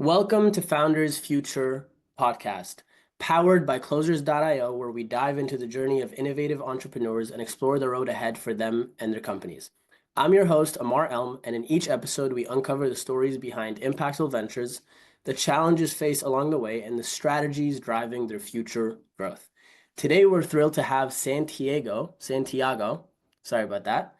Welcome to Founders Future podcast, powered by Closers.io, where we dive into the journey of innovative entrepreneurs and explore the road ahead for them and their companies. I'm your host, Amar Elm, and in each episode, we uncover the stories behind impactful ventures, the challenges faced along the way, and the strategies driving their future growth. Today, we're thrilled to have Santiago, sorry about that,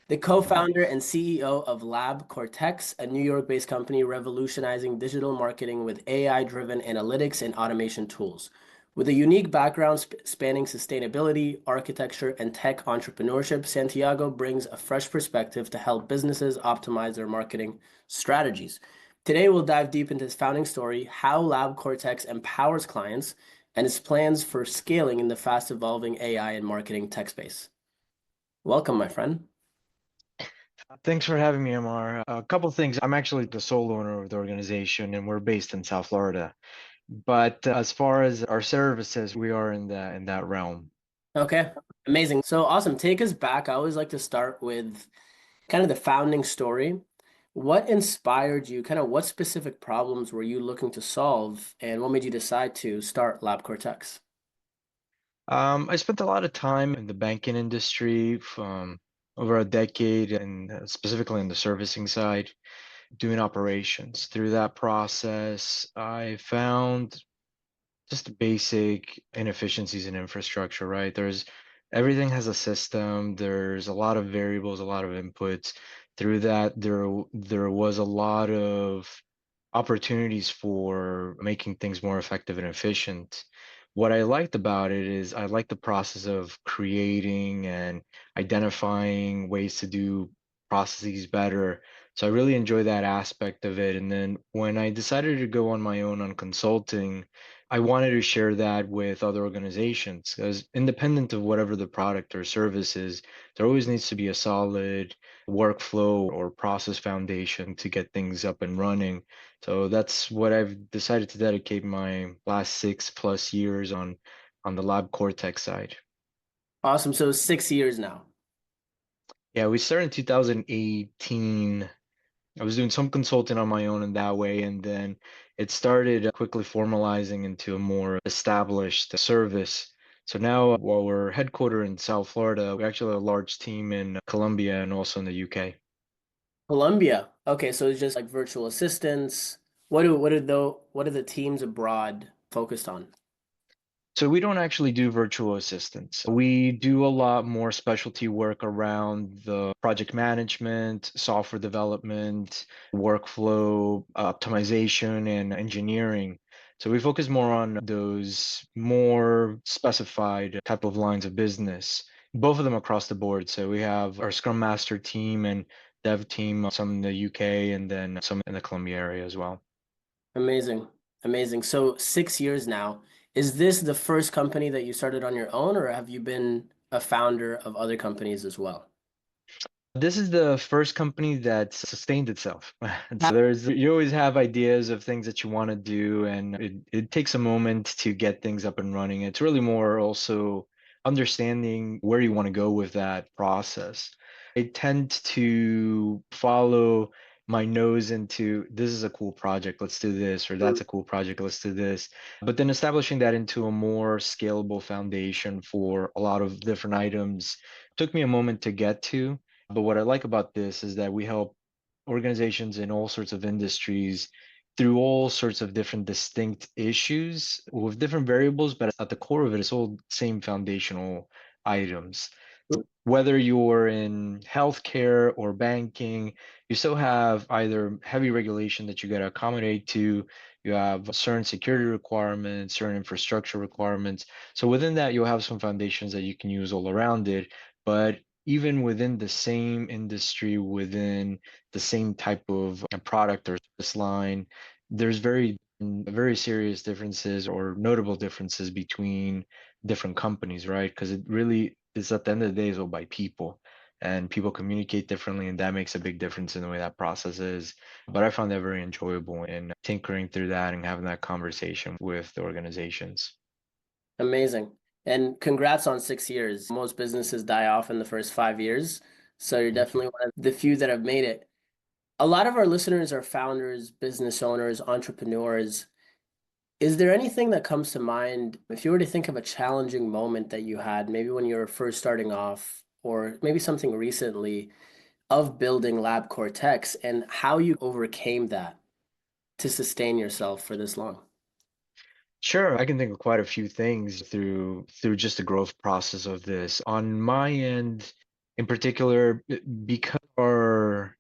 the co-founder and CEO of Lab Cortex, a New York-based company revolutionizing digital marketing with AI-driven analytics and automation tools. With a unique background spanning sustainability, architecture, and tech entrepreneurship, Santiago brings a fresh perspective to help businesses optimize their marketing strategies. Today, we'll dive deep into his founding story, how Lab Cortex empowers clients, and his plans for scaling in the fast-evolving AI and marketing tech space. Welcome, my friend. Thanks for having me, Amar. A couple things. I'm actually the sole owner of the organization, and we're based in South Florida. But as far as our services, we are in that realm. Okay, amazing. So awesome. Take us back. I always like to start with kind of the founding story. What inspired you? Kind of what specific problems were you looking to solve, and what made you decide to start Lab Cortex? I spent a lot of time in the banking industry from over a decade, and specifically on the servicing side, doing operations. Through that process, I found just the basic inefficiencies in infrastructure, right? Everything has a system, there's a lot of variables, a lot of inputs. Through that, there was a lot of opportunities for making things more effective and efficient. What I liked about it is I liked the process of creating and identifying ways to do processes better. So I really enjoy that aspect of it. And then when I decided to go on my own on consulting, I wanted to share that with other organizations because independent of whatever the product or service is, there always needs to be a solid workflow or process foundation to get things up and running. So that's what I've decided to dedicate my last 6+ years on the Lab Cortex side. Awesome. So 6 years now. Yeah, we started in 2018. I was doing some consulting on my own in that way, and then it started quickly formalizing into a more established service. So now, while we're headquartered in South Florida, we actually have a large team in Colombia and also in the UK. Colombia. Okay, so it's just like virtual assistants. What are the teams abroad focused on? So we don't actually do virtual assistants. We do a lot more specialty work around the project management, software development, workflow optimization, and engineering. So we focus more on those more specified type of lines of business, both of them across the board. So we have our Scrum Master team and dev team, some in the UK and then some in the Columbia area as well. Amazing. Amazing. So 6 years now. Is this the first company that you started on your own, or have you been a founder of other companies as well? This is the first company that sustained itself. So you always have ideas of things that you want to do, and it takes a moment to get things up and running. It's really more also understanding where you want to go with that process. I tend to follow my nose into this is a cool project, let's do this, or that's a cool project, let's do this. But then establishing that into a more scalable foundation for a lot of different items took me a moment to get to. But what I like about this is that we help organizations in all sorts of industries through all sorts of different distinct issues with different variables, but at the core of it, it's all same foundational items. Whether you're in healthcare or banking, you still have either heavy regulation that you got to accommodate to, you have certain security requirements, certain infrastructure requirements. So within that, you'll have some foundations that you can use all around it. But even within the same industry, within the same type of product or service line, there's very serious differences or notable differences between different companies, right? Because it really is at the end of the day is all by people, and people communicate differently, and that makes a big difference in the way that process is. But I found that very enjoyable in tinkering through that and having that conversation with the organizations. Amazing. And congrats on 6 years. Most businesses die off in the first 5 years. So you're definitely one of the few that have made it. A lot of our listeners are founders, business owners, entrepreneurs. Is there anything that comes to mind if you were to think of a challenging moment that you had, maybe when you were first starting off, or maybe something recently of building Lab Cortex and how you overcame that to sustain yourself for this long? Sure, I can think of quite a few things through just the growth process of this. On my end, in particular, because our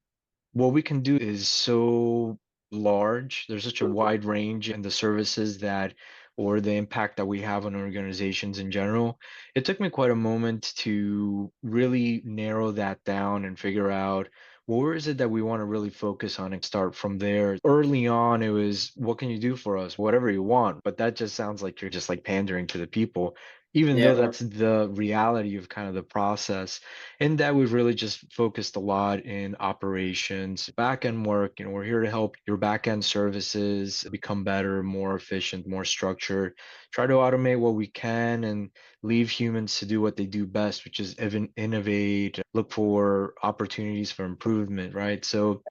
what we can do is so large. There's such a wide range in the services that, or the impact that we have on organizations in general. It took me quite a moment to really narrow that down and figure out where is it that we want to really focus on and start from there. Early on, it was, what can you do for us? Whatever you want. But that just sounds like you're just like pandering to the people, even though Yeah. that's the reality of kind of the process. And that we've really just focused a lot in operations, back end work. We're here to help your back end services become better, more efficient, more structured. Try to automate what we can and leave humans to do what they do best, which is even innovate, look for opportunities for improvement, right? So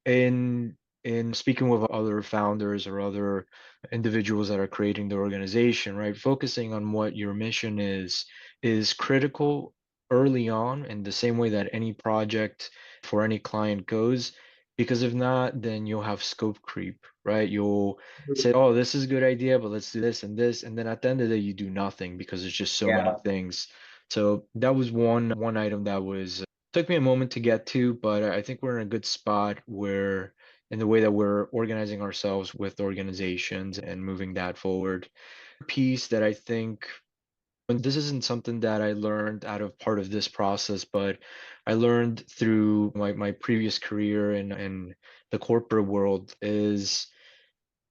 in speaking with other founders or other individuals that are creating the organization, right, focusing on what your mission is critical early on in the same way that any project for any client goes, because if not, then you'll have scope creep, right? You'll say, oh, this is a good idea, but let's do this, and then at the end of the day you do nothing because there's just so many Yeah. things. So that was one item that was took me a moment to get to, but I think we're in a good spot where in the way that we're organizing ourselves with organizations and moving that forward. Piece that I think, and this isn't something that I learned out of part of this process, but I learned through my previous career in the corporate world is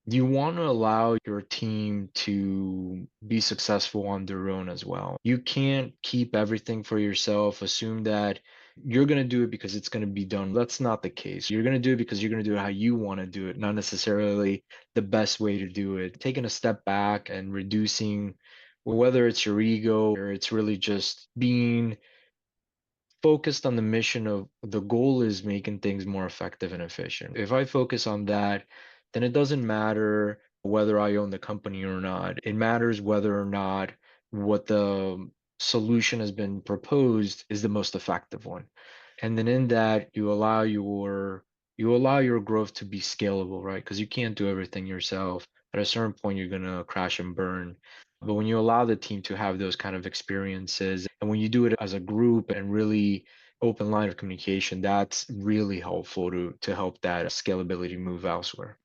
you want to allow your team to be successful on their own as well. You can't keep everything for yourself, assume that you're going to do it because it's going to be done. That's not the case. You're going to do it because you're going to do it how you want to do it, not necessarily the best way to do it. Taking a step back and reducing, whether it's your ego or it's really just being focused on the mission of the goal is making things more effective and efficient. If I focus on that, then it doesn't matter whether I own the company or not. It matters whether or not what the solution has been proposed is the most effective one. And then in that, you allow your growth to be scalable, right? Because you can't do everything yourself. At a certain point, you're gonna crash and burn. But when you allow the team to have those kind of experiences, and when you do it as a group and really open line of communication, that's really helpful to help that scalability move elsewhere.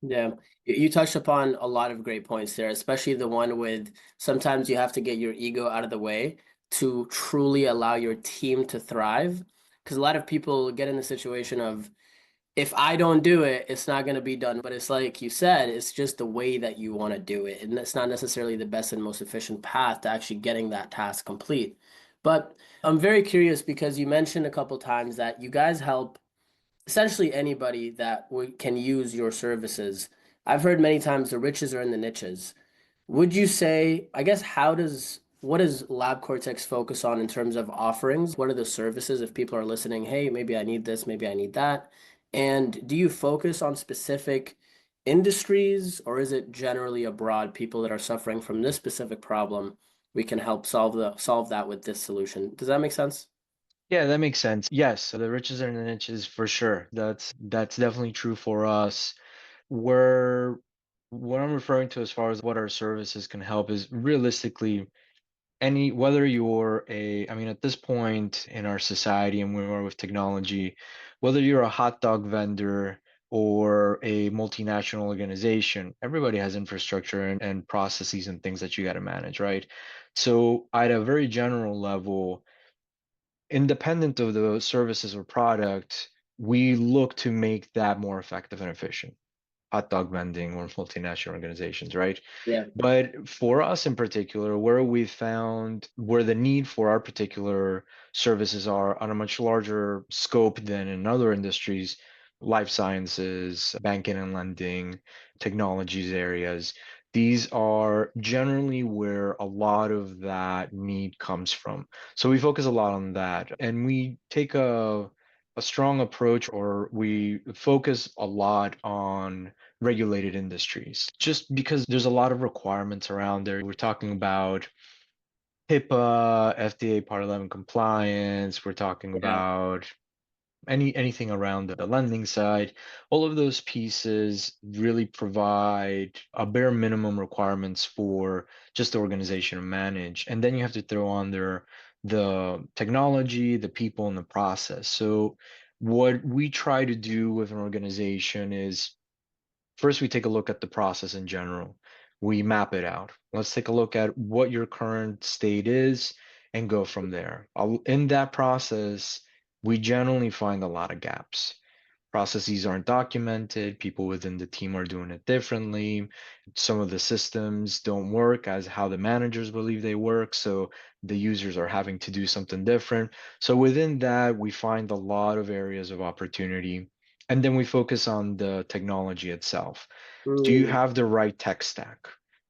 Yeah, you touched upon a lot of great points there, especially the one with sometimes you have to get your ego out of the way to truly allow your team to thrive. Because a lot of people get in the situation of, if I don't do it, it's not going to be done. But it's like you said, it's just the way that you want to do it. And it's not necessarily the best and most efficient path to actually getting that task complete. But I'm very curious because you mentioned a couple times that you guys help essentially anybody that can use your services. I've heard many times the riches are in the niches. Would you say, I guess, what does Lab Cortex focus on in terms of offerings? What are the services if people are listening? Hey, maybe I need this, maybe I need that. And do you focus on specific industries, or is it generally abroad, people that are suffering from this specific problem? We can help solve that with this solution. Does that make sense? Yeah, that makes sense. Yes, the riches are in the niches for sure. That's definitely true for us. Where what I'm referring to as far as what our services can help is realistically any whether you're I mean, at this point in our society and where we are with technology, whether you're a hot dog vendor or a multinational organization, everybody has infrastructure and processes and things that you got to manage, right? So at a very general level, independent of the services or product, we look to make that more effective and efficient. Hot dog vending or multinational organizations, right? Yeah. But for us in particular, where we found where the need for our particular services are on a much larger scope than in other industries, life sciences, banking and lending, technologies areas, these are generally where a lot of that need comes from. So we focus a lot on that, and we take a a strong approach, or we focus a lot on regulated industries, just because there's a lot of requirements around there. We're talking about HIPAA, FDA Part 11 compliance. We're talking Yeah. about anything around the lending side. All of those pieces really provide a bare minimum requirements for just the organization to manage. And then you have to throw on there the technology, the people, and the process. So what we try to do with an organization is, first, we take a look at the process in general. We map it out. Let's take a look at what your current state is and go from there. In that process, we generally find a lot of gaps. Processes aren't documented. People within the team are doing it differently. Some of the systems don't work as how the managers believe they work. So the users are having to do something different. So within that, we find a lot of areas of opportunity. And then we focus on the technology itself. Do you Mm, have the right tech stack?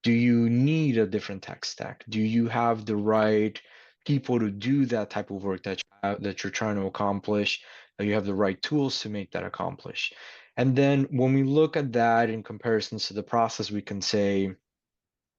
Do you need a different tech stack? Do you have the right people to do that type of work that you're trying to accomplish? You have the right tools to make that accomplish. And then when we look at that in comparisons to the process, we can say,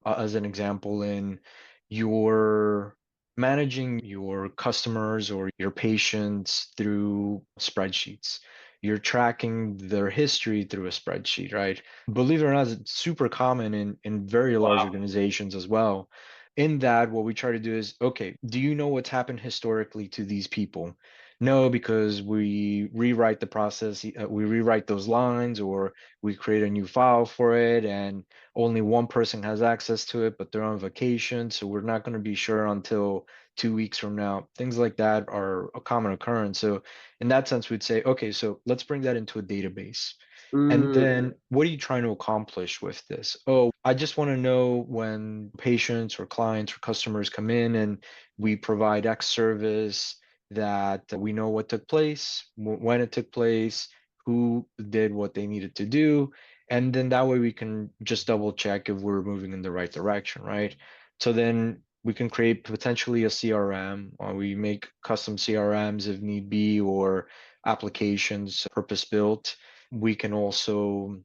as an example, in your managing your customers or your patients through spreadsheets. You're tracking their history through a spreadsheet, right? Believe it or not, it's super common in very large wow. organizations as well. In that, what we try to do is, okay, do you know what's happened historically to these people? No, because we rewrite the process, we rewrite those lines, or we create a new file for it, and only one person has access to it, but they're on vacation, so we're not going to be sure until 2 weeks from now. Things like that are a common occurrence. So in that sense, we'd say, okay, so let's bring that into a database. And Mm, then what are you trying to accomplish with this? Oh, I just want to know when patients or clients or customers come in and we provide X service, that we know what took place, when it took place, who did what they needed to do. And then that way we can just double check if we're moving in the right direction, right? So then we can create potentially a CRM, or we make custom CRMs if need be, or applications purpose built. We can also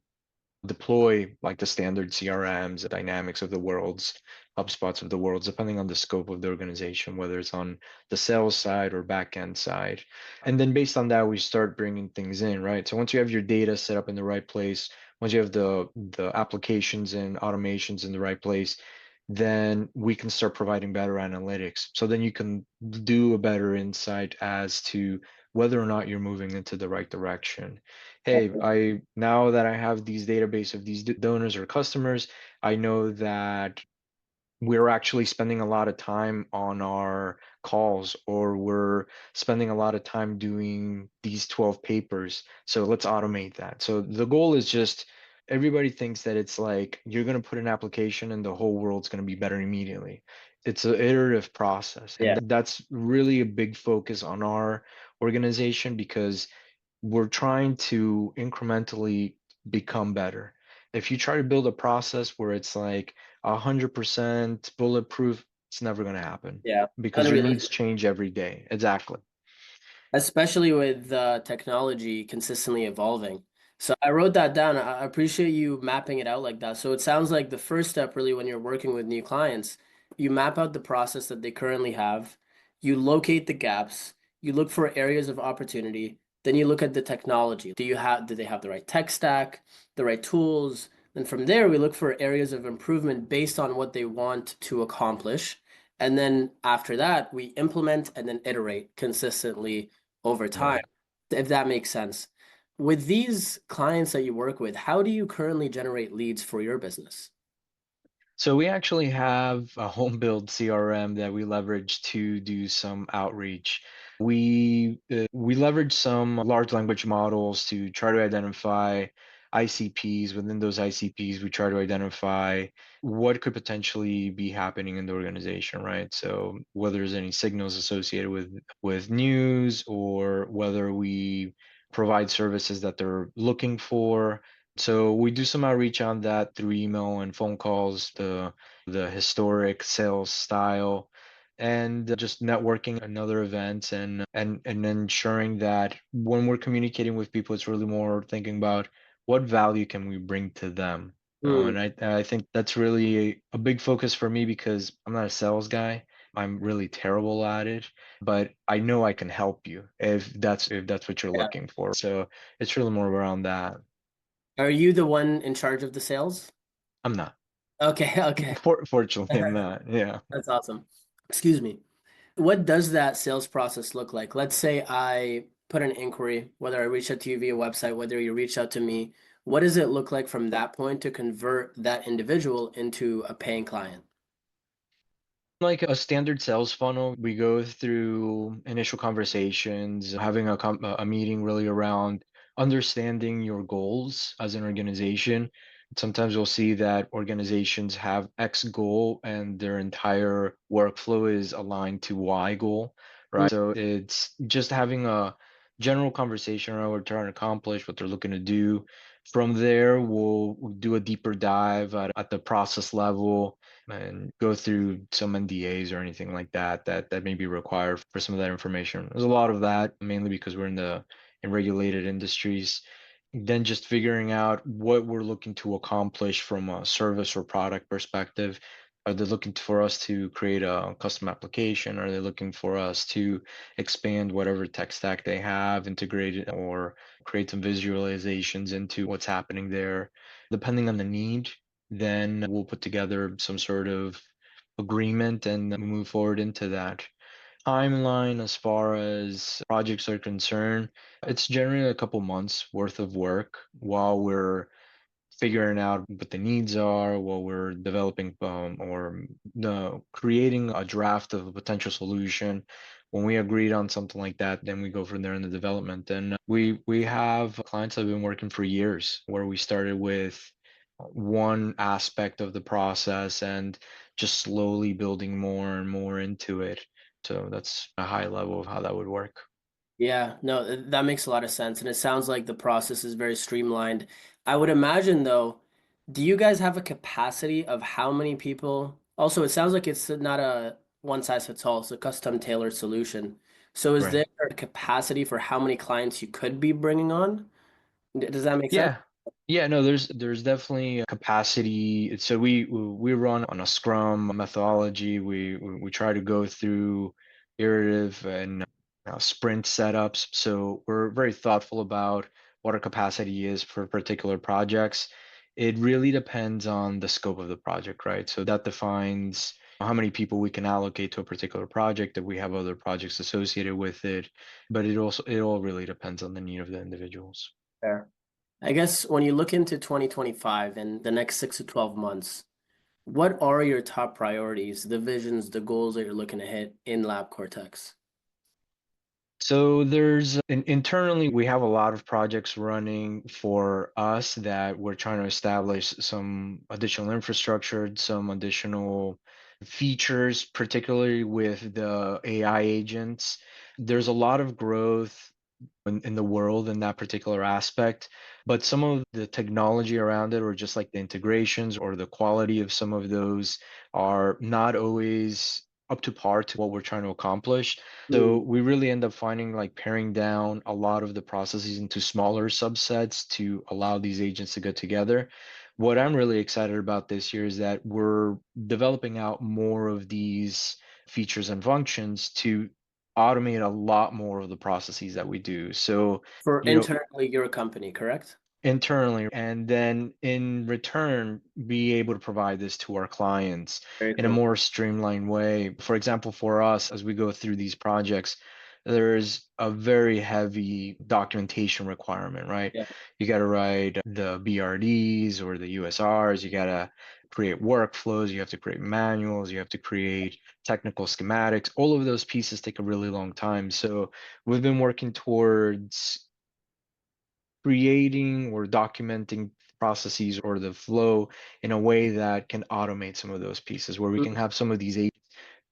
deploy like the standard CRMs, the Dynamics of the worlds, HubSpots of the worlds, depending on the scope of the organization, whether it's on the sales side or back end side. And then based on that, we start bringing things in, right? So once you have your data set up in the right place, once you have the applications and automations in the right place, then we can start providing better analytics. So then you can do a better insight as to whether or not you're moving into the right direction. Hey, I now that I have these database of these donors or customers, I know that we're actually spending a lot of time on our calls, or we're spending a lot of time doing these 12 papers. So let's automate that. So the goal is just, everybody thinks that it's like you're going to put an application and the whole world's going to be better immediately. It's an iterative process. And yeah. that's really a big focus on our organization, because we're trying to incrementally become better. If you try to build a process where it's like 100% bulletproof, it's never going to happen, Yeah. because your needs Unrealistic. change every day. Exactly. Especially with technology consistently evolving. So I wrote that down. I appreciate you mapping it out like that. So it sounds like the first step, really, when you're working with new clients, you map out the process that they currently have, you locate the gaps, you look for areas of opportunity, then you look at the technology. Do they have the right tech stack, the right tools? And from there, we look for areas of improvement based on what they want to accomplish. And then after that, we implement and then iterate consistently over time, Yeah. if that makes sense. With these clients that you work with, how do you currently generate leads for your business? So we actually have a home build CRM that we leverage to do some outreach. We leverage some large language models to try to identify ICPs. Within those ICPs, we try to identify what could potentially be happening in the organization, right? So whether there's any signals associated with news, or whether we provide services that they're looking for. So we do some outreach on that through email and phone calls, the historic sales style. and just networking and other events, and ensuring that when we're communicating with people, it's really more thinking about what value can we bring to them. Hmm. And I think that's really a big focus for me because I'm not a sales guy. I'm really terrible at it, but I know I can help you if that's what you're Yeah. looking for. So it's really more around that. Are you the one in charge of the sales? I'm not. Okay, okay. Fortunately, I'm not. Yeah. That's awesome. Excuse me. What does that sales process look like? Let's say I put an inquiry, whether I reach out to you via website, whether you reach out to me. What does it look like from that point to convert that individual into a paying client? Like a standard sales funnel, we go through initial conversations, having a meeting really around understanding your goals as an organization. Sometimes we'll see that organizations have X goal and their entire workflow is aligned to Y goal, Mm. right? So it's just having a general conversation around what they're trying to accomplish, what they're looking to do. From there, we'll do a deeper dive at the process level and go through some NDAs or anything like that may be required for some of that information. There's a lot of that, mainly because we're in regulated industries. Then just figuring out what we're looking to accomplish from a service or product perspective. Are they looking for us to create a custom application? Are they looking for us to expand whatever tech stack they have, integrate it, or create some visualizations into what's happening there? Depending on the need, then we'll put together some sort of agreement and move forward into that. Timeline as far as projects are concerned, it's generally a couple months worth of work while we're figuring out what the needs are, while we're developing or creating a draft of a potential solution. When we agreed on something like that, then we go from there in the development. And we have clients that have been working for years, where we started with one aspect of the process and just slowly building more and more into it. So that's a high level of how that would work. Yeah, no, that makes a lot of sense. And it sounds like the process is very streamlined. I would imagine, though, do you guys have a capacity of how many people? Also, it sounds like it's not a one size fits all, it's a custom tailored solution. So, is Right. there a capacity for how many clients you could be bringing on? Does that make sense? Yeah. Yeah, no, there's definitely a capacity. So we run on a Scrum methodology. We try to go through iterative and sprint setups. So we're very thoughtful about what our capacity is for particular projects. It really depends on the scope of the project, right? So that defines how many people we can allocate to a particular project, if we have other projects associated with it. But it all really depends on the need of the individuals. Fair. I guess when you look into 2025 and the next 6 to 12 months, what are your top priorities, the visions, the goals that you're looking to hit in Lab Cortex? So internally, we have a lot of projects running for us that we're trying to establish some additional infrastructure, some additional features, particularly with the AI agents. There's a lot of growth in the world in that particular aspect. But some of the technology around it, or just like the integrations or the quality of some of those, are not always up to par to what we're trying to accomplish. So Hmm. we really end up finding like paring down a lot of the processes into smaller subsets to allow these agents to get together. What I'm really excited about this year is that we're developing out more of these features and functions to automate a lot more of the processes that we do. So, For you know, internally your company, correct? internally, and then in return, be able to provide this to our clients Very in a cool. more streamlined way. For example, for us, as we go through these projects, there's a very heavy documentation requirement, right? Yeah. You got to write the BRDs or the USRs, you got to create workflows, you have to create manuals, you have to create technical schematics. All of those pieces take a really long time. So we've been working towards creating or documenting processes or the flow in a way that can automate some of those pieces, where we can Mm. have some of these agents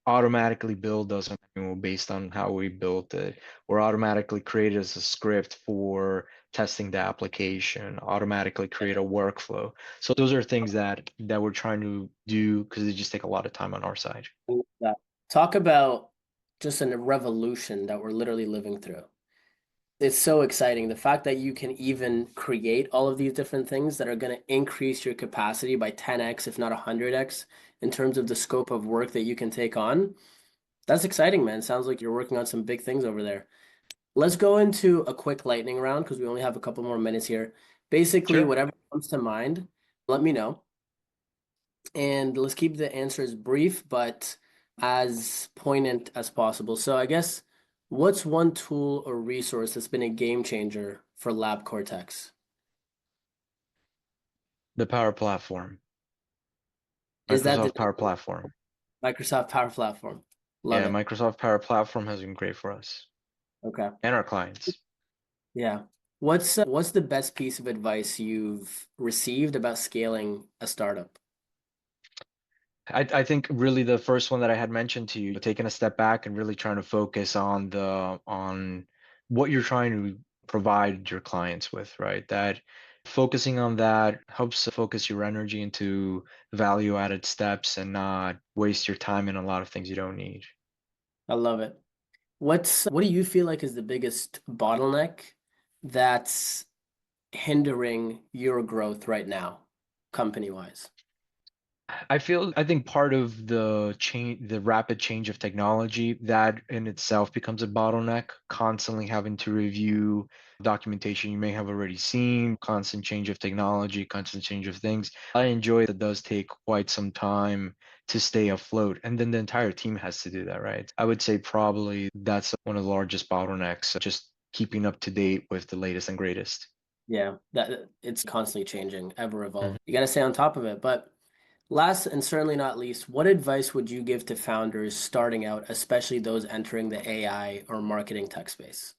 automatically build us a manual based on how we built it, or automatically create as a script for testing the application, automatically create a workflow. So those are things that we're trying to do because they just take a lot of time on our side. Yeah. Talk about just a revolution that we're literally living through. It's so exciting. The fact that you can even create all of these different things that are going to increase your capacity by 10x, if not 100x, in terms of the scope of work that you can take on. That's exciting, man. Sounds like you're working on some big things over there. Let's go into a quick lightning round because we only have a couple more minutes here. Basically, Sure. whatever comes to mind, let me know. And let's keep the answers brief, but as poignant as possible. So I guess what's one tool or resource that's been a game changer for Lab Cortex? The Power Platform, Is that the Microsoft Power Platform. Microsoft Power Platform? Love Yeah, it. Microsoft Power Platform has been great for us Okay. and our clients. Yeah. What's the best piece of advice you've received about scaling a startup? I think really the first one that I had mentioned to you, taking a step back and really trying to focus on the on what you're trying to provide your clients with, right? That focusing on that helps focus your energy into value added steps and not waste your time in a lot of things you don't need. I love it. What do you feel like is the biggest bottleneck that's hindering your growth right now, company wise? I think part of the rapid change of technology, that in itself becomes a bottleneck, constantly having to review documentation you may have already seen, constant change of technology, constant change of things. I enjoy that does take quite some time to stay afloat. And then the entire team has to do that, right? I would say probably that's one of the largest bottlenecks, just keeping up to date with the latest and greatest. Yeah, that it's constantly changing, ever Mhm. evolving. You got to stay on top of it. But last and certainly not least, what advice would you give to founders starting out, especially those entering the AI or marketing tech space?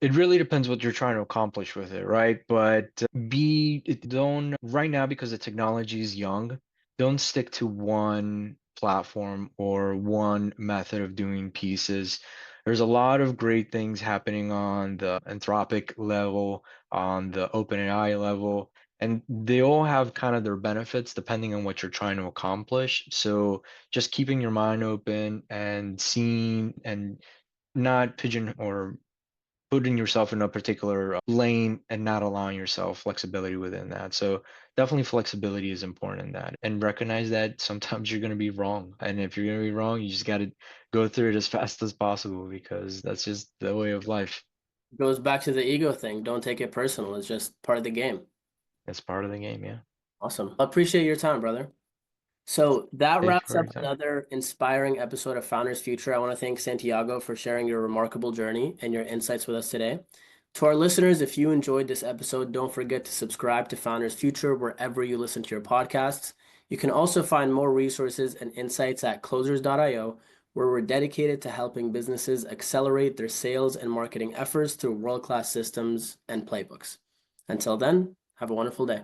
It really depends what you're trying to accomplish with it, right? But don't right now, because the technology is young, don't stick to one platform or one method of doing pieces. There's a lot of great things happening on the Anthropic level, on the OpenAI level, and they all have kind of their benefits depending on what you're trying to accomplish. So just keeping your mind open and seeing and not pigeon or putting yourself in a particular lane and not allowing yourself flexibility within that. So definitely flexibility is important in that, and recognize that sometimes you're going to be wrong. And if you're going to be wrong, you just got to go through it as fast as possible because that's just the way of life. It goes back to the ego thing. Don't take it personal. It's just part of the game. It's part of the game, yeah. Awesome. I appreciate your time, brother. So that Thank you wraps for up your time. another inspiring episode of Founders Future. I want to thank Santiago for sharing your remarkable journey and your insights with us today. To our listeners, if you enjoyed this episode, don't forget to subscribe to Founders Future wherever you listen to your podcasts. You can also find more resources and insights at closers.io, where we're dedicated to helping businesses accelerate their sales and marketing efforts through world-class systems and playbooks. Until then, have a wonderful day.